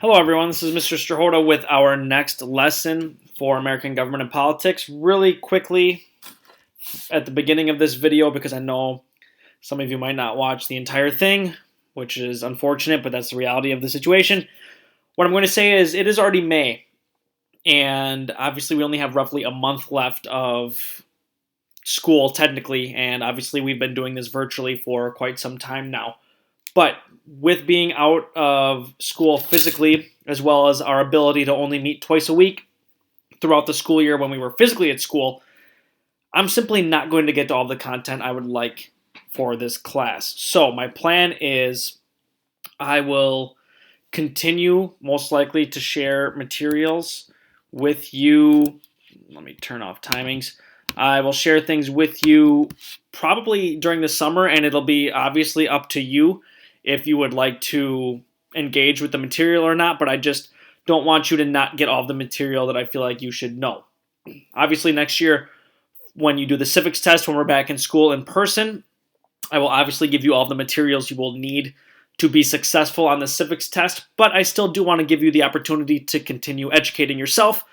Hello everyone, this is Mr. Strahota with our next lesson for American government and politics. Really quickly at the beginning of this video, because I know some of you might not watch the entire thing, which is unfortunate, but that's the reality of the situation. What I'm going to say is it is already May, and obviously we only have roughly a month left of school technically, and obviously we've been doing this virtually for quite some time now. But with being out of school physically, as well as our ability to only meet twice a week throughout the school year when we were physically at school, I'm simply not going to get to all the content I would like for this class. So my plan is I will continue most likely to share materials with you. Let me turn off timings. I will share things with you probably during the summer, and it'll be obviously up to you if you would like to engage with the material or not, but I just don't want you to not get all of the material that I feel like you should know. Obviously, next year, when you do the civics test, when we're back in school in person, I will obviously give you all the materials you will need to be successful on the civics test, but I still do want to give you the opportunity to continue educating yourself,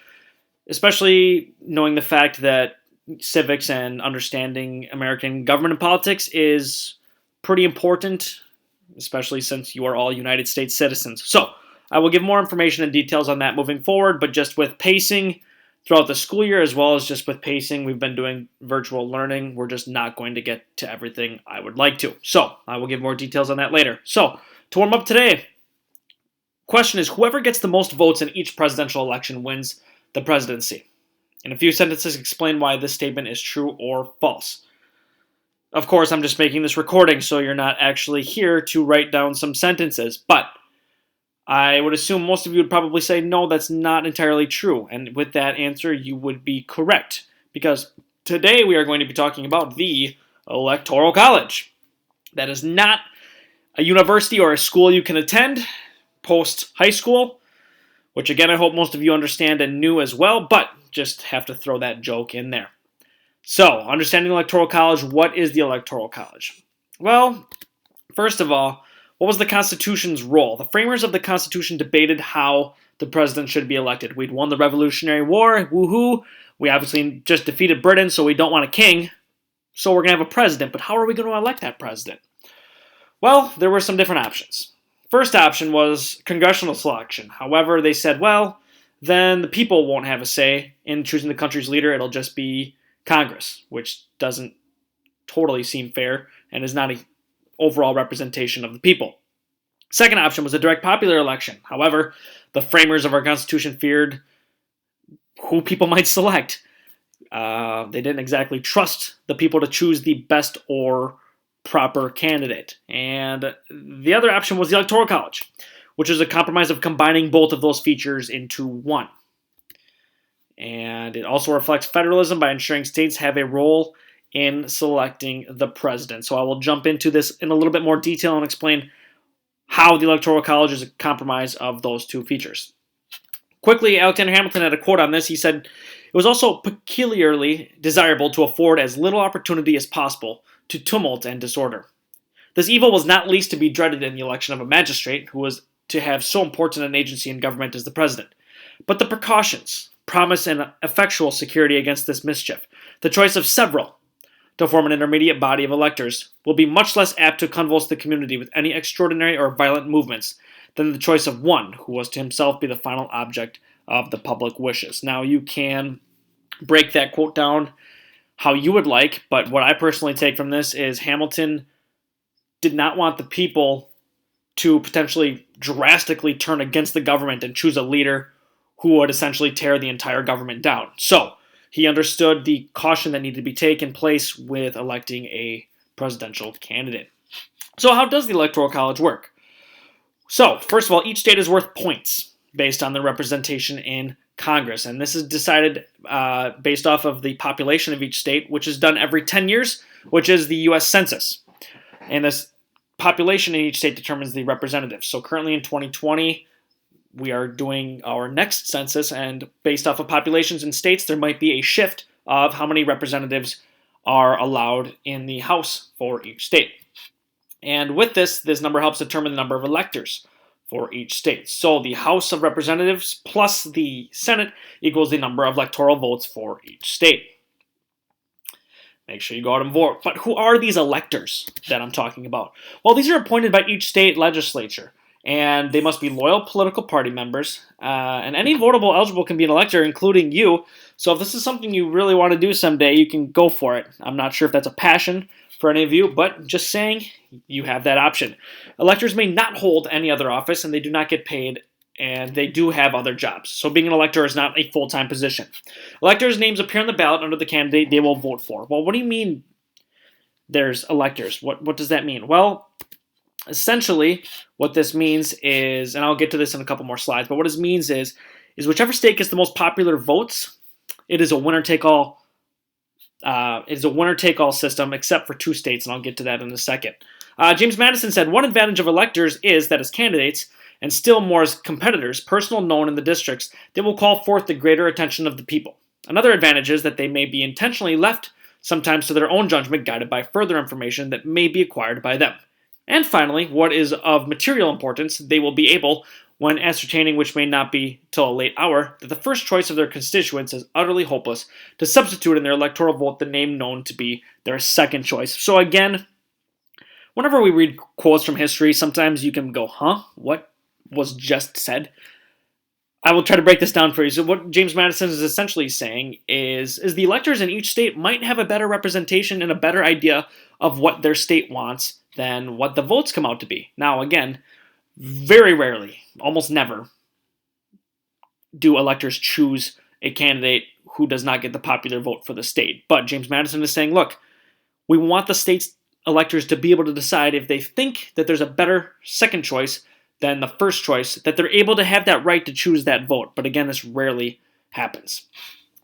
especially knowing the fact that civics and understanding American government and politics is pretty important, especially since you are all United States citizens. So I will give more information and details on that moving forward, but just with pacing throughout the school year, as well as just with pacing, we've been doing virtual learning. We're just not going to get to everything I would like to. So I will give more details on that later. So to warm up today, question is, whoever gets the most votes in each presidential election wins the presidency. In a few sentences, explain why this statement is true or false. Of course, I'm just making this recording, so you're not actually here to write down some sentences, but I would assume most of you would probably say, no, that's not entirely true, and with that answer, you would be correct, because today we are going to be talking about the Electoral College. That is not a university or a school you can attend post-high school, which again, I hope most of you understand and knew as well, but just have to throw that joke in there. So, understanding the Electoral College, what is the Electoral College? Well, first of all, what was the Constitution's role? The framers of the Constitution debated how the president should be elected. We'd won the Revolutionary War, woohoo. We obviously just defeated Britain, so we don't want a king. So we're going to have a president, but how are we going to elect that president? Well, there were some different options. First option was congressional selection. However, they said, well, then the people won't have a say in choosing the country's leader. It'll just be Congress, which doesn't totally seem fair and is not an overall representation of the people. Second option was a direct popular election. However, the framers of our Constitution feared who people might select. They didn't exactly trust the people to choose the best or proper candidate. And the other option was the Electoral College, which is a compromise of combining both of those features into one. And it also reflects federalism by ensuring states have a role in selecting the president. So I will jump into this in a little bit more detail and explain how the Electoral College is a compromise of those two features. Quickly, Alexander Hamilton had a quote on this. He said, "It was also peculiarly desirable to afford as little opportunity as possible to tumult and disorder. This evil was not least to be dreaded in the election of a magistrate who was to have so important an agency in government as the president. But the precautions promise an effectual security against this mischief. The choice of several to form an intermediate body of electors will be much less apt to convulse the community with any extraordinary or violent movements than the choice of one who was to himself be the final object of the public wishes." Now, you can break that quote down how you would like, but what I personally take from this is Hamilton did not want the people to potentially drastically turn against the government and choose a leader who would essentially tear the entire government down. So he understood the caution that needed to be taken place with electing a presidential candidate. So how does the Electoral College work? So, first of all, each state is worth points based on their representation in Congress, and this is decided based off of the population of each state, which is done every 10 years, which is the U.S. Census. And this population in each state determines the representatives. So currently in 2020, we are doing our next census, and based off of populations in states, there might be a shift of how many representatives are allowed in the House for each state. And with this number helps determine the number of electors for each state. So the House of Representatives plus the Senate equals the number of electoral votes for each state. Make sure you go out and vote. But who are these electors that I'm talking about? Well, these are appointed by each state legislature, and they must be loyal political party members. And any votable eligible can be an elector, including you. So if this is something you really want to do someday, you can go for it. I'm not sure if that's a passion for any of you, but just saying, you have that option. Electors may not hold any other office, and they do not get paid, and they do have other jobs. So being an elector is not a full-time position. Electors' names appear on the ballot under the candidate they will vote for. Well, what do you mean there's electors? What does that mean? Well, essentially, what this means is, and I'll get to this in a couple more slides, but what it means is whichever state gets the most popular votes, it is a winner-take-all system, except for 2 states, and I'll get to that in a second. James Madison said, one advantage of electors is that as candidates, and still more as competitors, personal known in the districts, they will call forth the greater attention of the people. Another advantage is that they may be intentionally left sometimes to their own judgment, guided by further information that may be acquired by them. And finally, what is of material importance, they will be able, when ascertaining which may not be till a late hour, that the first choice of their constituents is utterly hopeless, to substitute in their electoral vote the name known to be their second choice. So again, whenever we read quotes from history, sometimes you can go, huh? What was just said? I will try to break this down for you. So what James Madison is essentially saying is the electors in each state might have a better representation and a better idea of what their state wants than what the votes come out to be. Now, again, very rarely, almost never, do electors choose a candidate who does not get the popular vote for the state. But James Madison is saying, look, we want the state's electors to be able to decide if they think that there's a better second choice than the first choice, that they're able to have that right to choose that vote. But again, this rarely happens.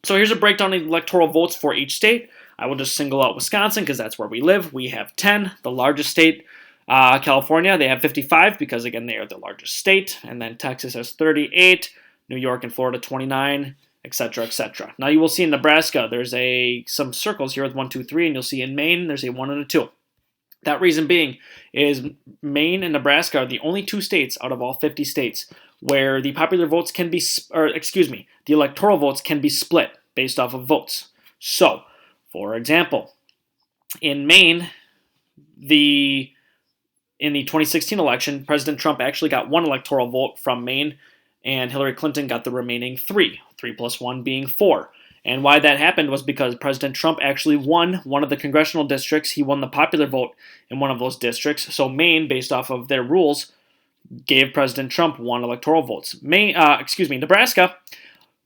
So here's a breakdown of electoral votes for each state. I will just single out Wisconsin because that's where we live. We have 10, the largest state. California, they have 55 because, again, they are the largest state. And then Texas has 38, New York and Florida 29, etc., etc. Now you will see in Nebraska, there's some circles here with 1, 2, 3, and you'll see in Maine, there's a 1 and a 2. That reason being is Maine and Nebraska are the only 2 states out of all 50 states where the popular votes can be, the electoral votes can be split based off of votes. So, for example, in Maine, in the 2016 election, President Trump actually got 1 electoral vote from Maine, and Hillary Clinton got the remaining 3 plus 1 being 4. And why that happened was because President Trump actually won one of the congressional districts. He won the popular vote in one of those districts. So Maine, based off of their rules, gave President Trump 1 electoral votes. Nebraska,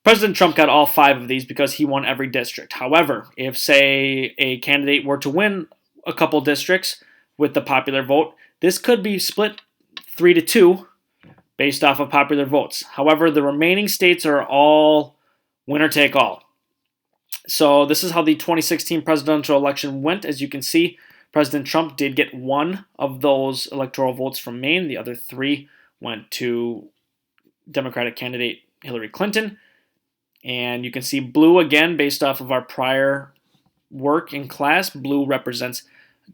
President Trump got all 5 of these because he won every district. However, if, say, a candidate were to win a couple districts with the popular vote, this could be split 3-2 based off of popular votes. However, the remaining states are all winner take all. So this is how the 2016 presidential election went. As you can see, President Trump did get 1 of those electoral votes from Maine. The other 3 went to Democratic candidate Hillary Clinton. And you can see blue again, based off of our prior work in class. Blue represents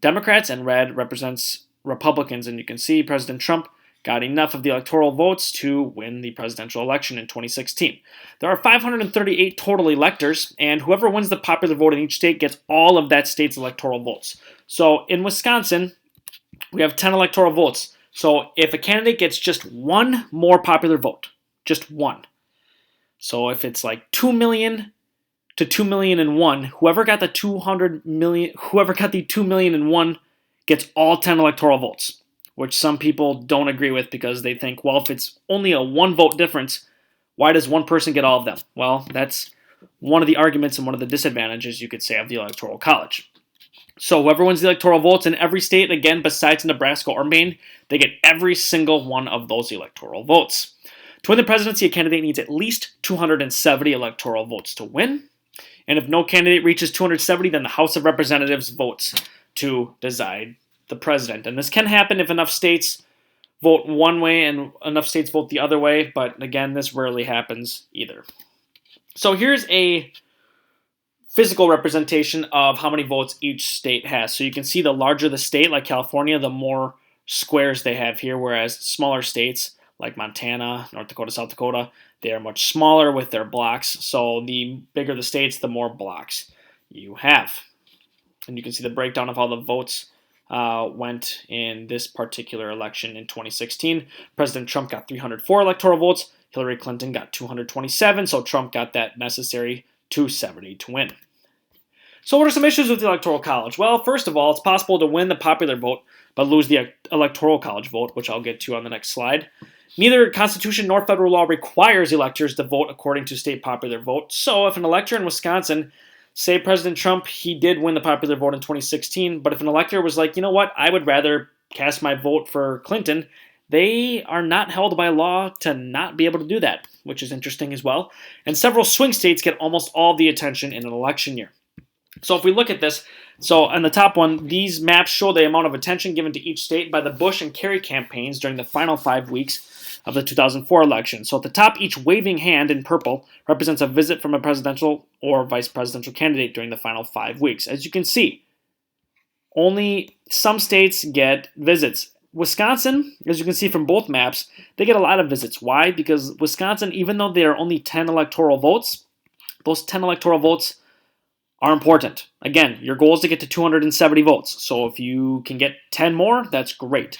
Democrats and red represents Republicans. And you can see President Trump got enough of the electoral votes to win the presidential election in 2016. There are 538 total electors, and whoever wins the popular vote in each state gets all of that state's electoral votes. So in Wisconsin, we have 10 electoral votes. So if a candidate gets just 1 more popular vote, just 1. So if it's like 2 million to 2 million and 1, whoever got the 2 million and 1 gets all 10 electoral votes, which some people don't agree with because they think, well, if it's only a 1 vote difference, why does one person get all of them? Well, that's one of the arguments and one of the disadvantages, you could say, of the Electoral College. So whoever wins the electoral votes in every state, again, besides Nebraska or Maine, they get every single one of those electoral votes. To win the presidency, a candidate needs at least 270 electoral votes to win. And if no candidate reaches 270, then the House of Representatives votes to decide the president. And this can happen if enough states vote one way and enough states vote the other way, but again, this rarely happens either. So here's a physical representation of how many votes each state has. So you can see the larger the state, like California, the more squares they have here, whereas smaller states, like Montana, North Dakota, South Dakota, they are much smaller with their blocks. So the bigger the states, the more blocks you have. And you can see the breakdown of how the votes went in this particular election in 2016. President Trump got 304 electoral votes. Hillary Clinton got 227, so Trump got that necessary 270 to win. So what are some issues with the Electoral College? Well, first of all, it's possible to win the popular vote but lose the Electoral College vote, which I'll get to on the next slide. Neither Constitution nor federal law requires electors to vote according to state popular vote. So if an elector in Wisconsin, say President Trump, he did win the popular vote in 2016, but if an elector was like, you know what, I would rather cast my vote for Clinton, they are not held by law to not be able to do that, which is interesting as well. And several swing states get almost all the attention in an election year. So if we look at this, so on the top one, these maps show the amount of attention given to each state by the Bush and Kerry campaigns during the final 5 weeks of the 2004 election. So at the top, each waving hand in purple represents a visit from a presidential or vice presidential candidate during the final 5 weeks. As you can see, only some states get visits. Wisconsin, as you can see from both maps, they get a lot of visits. Why? Because Wisconsin, even though there are only 10 electoral votes, those 10 electoral votes are important. Again, your goal is to get to 270 votes. So if you can get 10 more, that's great.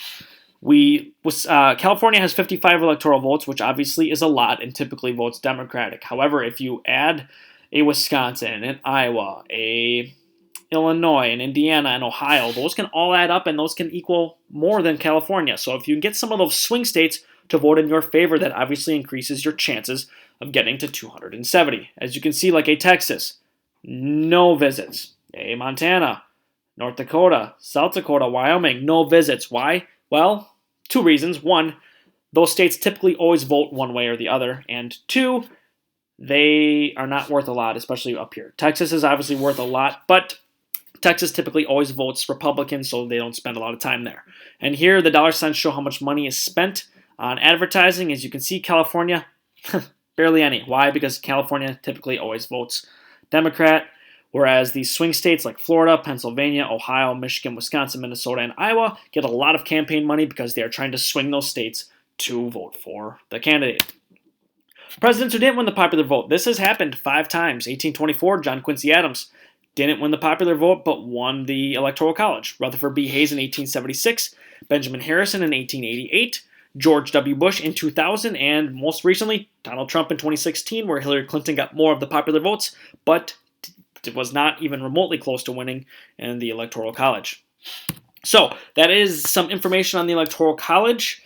California has 55 electoral votes, which obviously is a lot and typically votes Democratic. However, if you add a Wisconsin, an Iowa, a Illinois, and Indiana, and Ohio, those can all add up and those can equal more than California. So if you can get some of those swing states to vote in your favor, that obviously increases your chances of getting to 270. As you can see, like a Texas, no visits. A Montana, North Dakota, South Dakota, Wyoming, no visits. Why? Well, 2 reasons. 1, those states typically always vote one way or the other. And 2, they are not worth a lot, especially up here. Texas is obviously worth a lot, but Texas typically always votes Republican, so they don't spend a lot of time there. And here, the dollar signs show how much money is spent on advertising. As you can see, California, barely any. Why? Because California typically always votes Democrat, whereas these swing states like Florida, Pennsylvania, Ohio, Michigan, Wisconsin, Minnesota, and Iowa get a lot of campaign money because they are trying to swing those states to vote for the candidate. Presidents who didn't win the popular vote. This has happened 5 times. 1824, John Quincy Adams didn't win the popular vote but won the Electoral College. Rutherford B. Hayes in 1876, Benjamin Harrison in 1888, George W. Bush in 2000, and most recently, Donald Trump in 2016, where Hillary Clinton got more of the popular votes, but it was not even remotely close to winning in the Electoral College. So, that is some information on the Electoral College.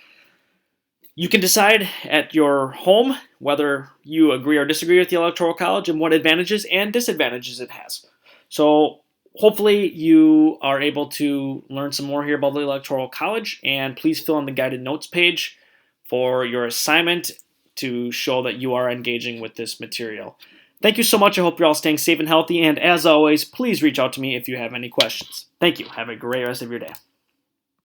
You can decide at your home whether you agree or disagree with the Electoral College and what advantages and disadvantages it has. So, hopefully you are able to learn some more here about the Electoral College, and please fill in the guided notes page for your assignment to show that you are engaging with this material. Thank you so much. I hope you're all staying safe and healthy, and as always, please reach out to me if you have any questions. Thank you. Have a great rest of your day.